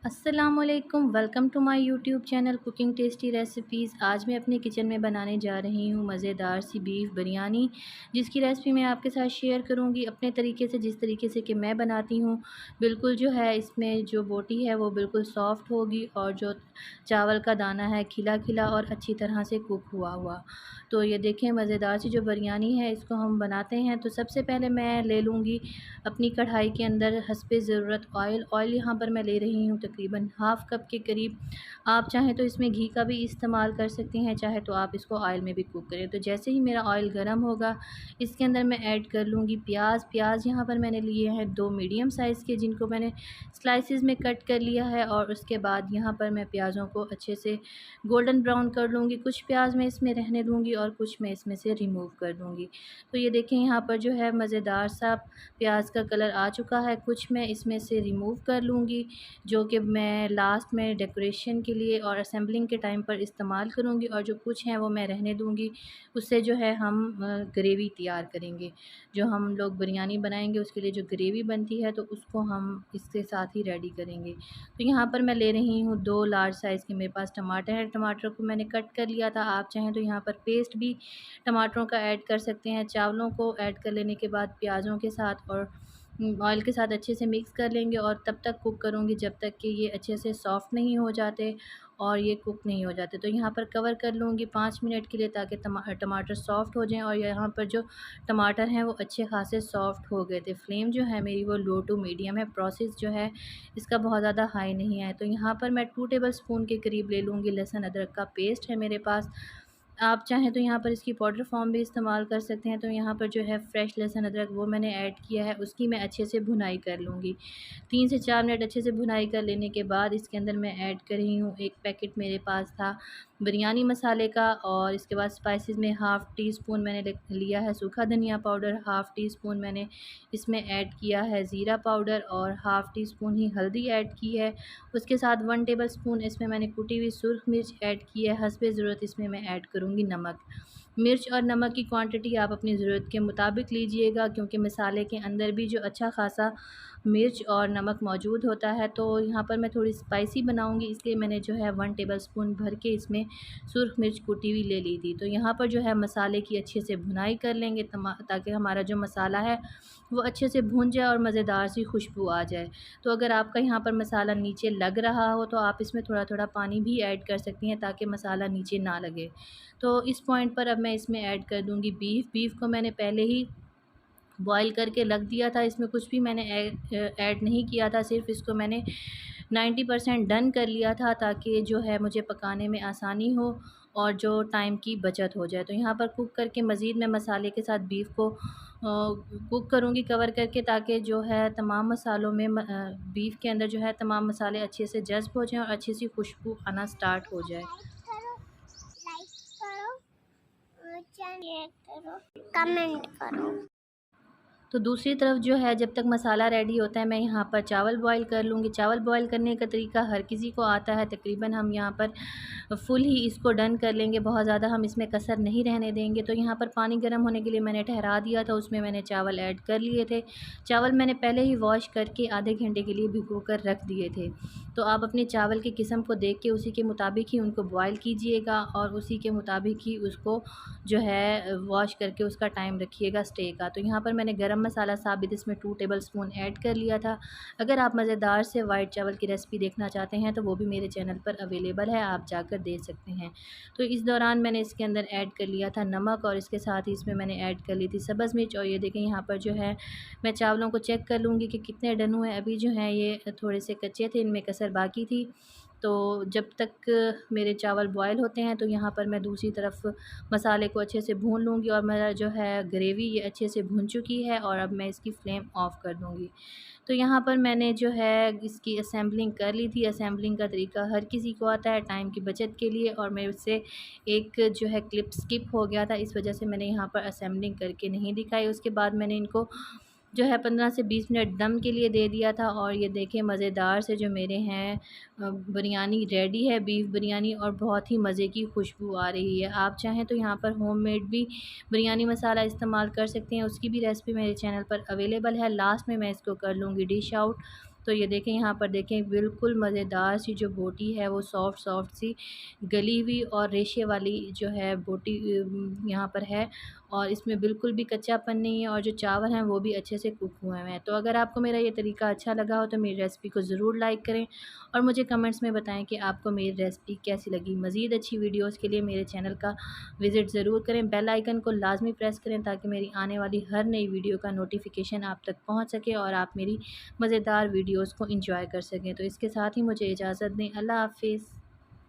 अस्सलामुअलैकुम, welcome to my YouTube channel cooking tasty recipes. आज मैं अपने किचन में बनाने जा रही हूँ मज़ेदार सी बीफ बिरयानी, जिसकी रेसिपी मैं आपके साथ शेयर करूँगी अपने तरीके से, जिस तरीके से कि मैं बनाती हूँ। बिल्कुल जो है इसमें जो बोटी है वो बिल्कुल सॉफ़्ट होगी और जो चावल का दाना है खिला खिला और अच्छी तरह से कुक हुआ हुआ। तो ये देखें मज़ेदार सी जो बिरयानी है इसको हम बनाते हैं। तो सबसे पहले मैं ले लूँगी अपनी कढ़ाई के अंदर हस्बे ज़रूरत ऑयल यहाँ पर मैं ले रही हूँ तकरीबन हाफ़ कप के करीब। आप चाहें तो इसमें घी का भी इस्तेमाल कर सकती हैं, चाहे तो आप इसको ऑयल में भी कुक करें। तो जैसे ही मेरा ऑयल गर्म होगा, इसके अंदर मैं ऐड कर लूँगी प्याज यहाँ पर मैंने लिए हैं 2 मीडियम साइज़ के, जिनको मैंने स्लाइसेस में कट कर लिया है। और उसके बाद यहाँ पर मैं प्याज़ों को अच्छे से गोल्डन ब्राउन कर लूँगी। कुछ प्याज मैं इसमें रहने दूँगी और कुछ मैं इसमें से रिमूव कर दूँगी। तो ये देखें यहाँ पर जो है मज़ेदार सा प्याज का कलर आ चुका है। कुछ मैं इसमें से रिमूव कर लूँगी, जो कि मैं लास्ट में डेकोरेशन के लिए और असेंबलिंग के टाइम पर इस्तेमाल करूँगी, और जो कुछ हैं वो मैं रहने दूँगी। उससे जो है हम ग्रेवी तैयार करेंगे। जो हम लोग बिरयानी बनाएंगे उसके लिए जो ग्रेवी बनती है तो उसको हम इसके साथ ही रेडी करेंगे। तो यहाँ पर मैं ले रही हूँ 2 लार्ज साइज़ के मेरे पास टमाटर हैं। टमाटर को मैंने कट कर लिया था। आप चाहें तो यहाँ पर पेस्ट भी टमाटरों का ऐड कर सकते हैं। चावलों को ऐड कर लेने के बाद प्याज़ों के साथ और ऑयल के साथ अच्छे से मिक्स कर लेंगे, और तब तक कुक करूँगी जब तक कि ये अच्छे से सॉफ़्ट नहीं हो जाते और ये कुक नहीं हो जाते। तो यहाँ पर कवर कर लूँगी 5 मिनट के लिए, ताकि टमाटर सॉफ़्ट हो जाएँ। और यहाँ पर जो टमाटर हैं वो अच्छे ख़ासे सॉफ़्ट हो गए थे। फ्लेम जो है मेरी वो लो टू मीडियम है। प्रोसेस जो है इसका बहुत ज़्यादा हाई नहीं है। तो यहाँ पर मैं 2 टेबल स्पून के करीब ले लूँगी लहसुन अदरक का पेस्ट है मेरे पास। आप चाहें तो यहाँ पर इसकी पाउडर फॉर्म भी इस्तेमाल कर सकते हैं। तो यहाँ पर जो है फ्रेश लहसुन अदरक वो मैंने ऐड किया है, उसकी मैं अच्छे से भुनाई कर लूँगी। 3 से 4 मिनट अच्छे से भुनाई कर लेने के बाद इसके अंदर मैं ऐड कर रही हूँ 1 पैकेट मेरे पास था बिरयानी मसाले का, और इसके बाद स्पाइसेस में हाफ़ टी स्पून मैंने लिया है सूखा धनिया पाउडर, हाफ़ टी स्पून मैंने इसमें ऐड किया है ज़ीरा पाउडर, और हाफ़ टी स्पून ही हल्दी ऐड की है। उसके साथ 1 टेबल स्पून इसमें मैंने कुटी हुई सुर्ख मिर्च ऐड की है। हस्बे ज़रूरत इसमें मैं ऐड करूँगी नमक। मिर्च और नमक की क्वांटिटी आप अपनी ज़रूरत के मुताबिक लीजिएगा, क्योंकि मसाले के अंदर भी जो अच्छा ख़ासा मिर्च और नमक मौजूद होता है। तो यहाँ पर मैं थोड़ी स्पाइसी बनाऊँगी, इसलिए मैंने जो है 1 टेबल स्पून भर के इसमें सुर्ख मिर्च कुटी हुई ले ली थी। तो यहाँ पर जो है मसाले की अच्छे से भुनाई कर लेंगे ताकि हमारा जो मसाला है वो अच्छे से भुन जाए और मज़ेदार सी खुशबू आ जाए। तो अगर आपका यहाँ पर मसाला नीचे लग रहा हो तो आप इसमें थोड़ा-थोड़ा पानी भी ऐड कर सकती हैं, ताकि मसाला नीचे ना लगे। तो इस पॉइंट पर अब मैं इसमें ऐड कर दूँगी बीफ। बीफ को मैंने पहले ही बॉयल करके रख दिया था, इसमें कुछ भी मैंने ऐड नहीं किया था, सिर्फ़ इसको मैंने 90% डन कर लिया था, ताकि जो है मुझे पकाने में आसानी हो और जो टाइम की बचत हो जाए। तो यहाँ पर कुक करके मज़ीद मैं मसाले के साथ बीफ को कुक करूँगी कवर करके, ताकि जो है तमाम मसालों में बीफ के अंदर जो है तमाम मसाले अच्छे से जज़्ब हो जाएँ और अच्छी सी खुशबू आना स्टार्ट हो जाए। शेयर करो, कमेंट करो। तो दूसरी तरफ जो है जब तक मसाला रेडी होता है मैं यहाँ पर चावल बॉयल कर लूँगी। चावल बॉयल करने का तरीका हर किसी को आता है, तकरीबन हम यहाँ पर फुल ही इसको डन कर लेंगे, बहुत ज़्यादा हम इसमें कसर नहीं रहने देंगे। तो यहाँ पर पानी गर्म होने के लिए मैंने ठहरा दिया था, उसमें मैंने चावल ऐड कर लिए थे। चावल मैंने पहले ही वॉश करके आधे घंटे के लिए भिगो कर रख दिए थे। तो आप अपने चावल की किस्म को देख के उसी के मुताबिक ही उनको बॉयल कीजिएगा, और उसी के मुताबिक ही उसको जो है वॉश करके उसका टाइम रखिएगा स्टे का। तो यहाँ पर मैंने गरम मसाला साबित इसमें 2 टेबल स्पून ऐड कर लिया था। अगर आप मज़ेदार से वाइट चावल की रेसिपी देखना चाहते हैं तो वो भी मेरे चैनल पर अवेलेबल है, आप जाकर देख सकते हैं। तो इस दौरान मैंने इसके अंदर ऐड कर लिया था नमक, और इसके साथ ही इसमें मैंने ऐड कर ली थी सब्ज़ मिर्च। और ये देखें यहाँ पर जो है मैं चावलों को चेक कर लूँगी कि कितने डन हुए। अभी जो हैं ये थोड़े से कच्चे थे, इनमें कसर बाकी थी। तो जब तक मेरे चावल बॉयल होते हैं तो यहाँ पर मैं दूसरी तरफ मसाले को अच्छे से भून लूँगी, और मेरा जो है ग्रेवी ये अच्छे से भुन चुकी है, और अब मैं इसकी फ्लेम ऑफ़ कर दूँगी। तो यहाँ पर मैंने जो है इसकी असेंबलिंग कर ली थी। असेंबलिंग का तरीका हर किसी को आता है टाइम की बचत के लिए, और मेरे से एक जो है क्लिप स्किप हो गया था, इस वजह से मैंने यहाँ पर असेंबलिंग करके नहीं दिखाई। उसके बाद मैंने इनको जो है 15 से 20 मिनट दम के लिए दे दिया था। और ये देखें मज़ेदार से जो मेरे हैं बिरयानी रेडी है, बीफ बिरयानी, और बहुत ही मज़े की खुशबू आ रही है। आप चाहें तो यहाँ पर होममेड भी बिरयानी मसाला इस्तेमाल कर सकते हैं, उसकी भी रेसिपी मेरे चैनल पर अवेलेबल है। लास्ट में मैं इसको कर लूँगी डिश आउट। तो ये देखें, यहाँ पर देखें बिल्कुल मज़ेदार सी जो बोटी है वो सॉफ्ट सॉफ्ट सी गली हुई और रेशे वाली जो है बोटी यहाँ पर है, और इसमें बिल्कुल भी कच्चापन नहीं है, और जो चावल हैं वो भी अच्छे से कुक हुए हैं। तो अगर आपको मेरा ये तरीका अच्छा लगा हो तो मेरी रेसिपी को ज़रूर लाइक करें और मुझे कमेंट्स में बताएं कि आपको मेरी रेसिपी कैसी लगी। मज़ीद अच्छी वीडियोस के लिए मेरे चैनल का विज़िट ज़रूर करें। बेल आइकन को लाजमी प्रेस करें ताकि मेरी आने वाली हर नई वीडियो का नोटिफिकेशन आप तक पहुंच सके और आप मेरी मज़ेदार वीडियोस को एंजॉय कर सकें। तो इसके साथ ही मुझे इजाज़त दें। अल्लाह हाफ़िज़।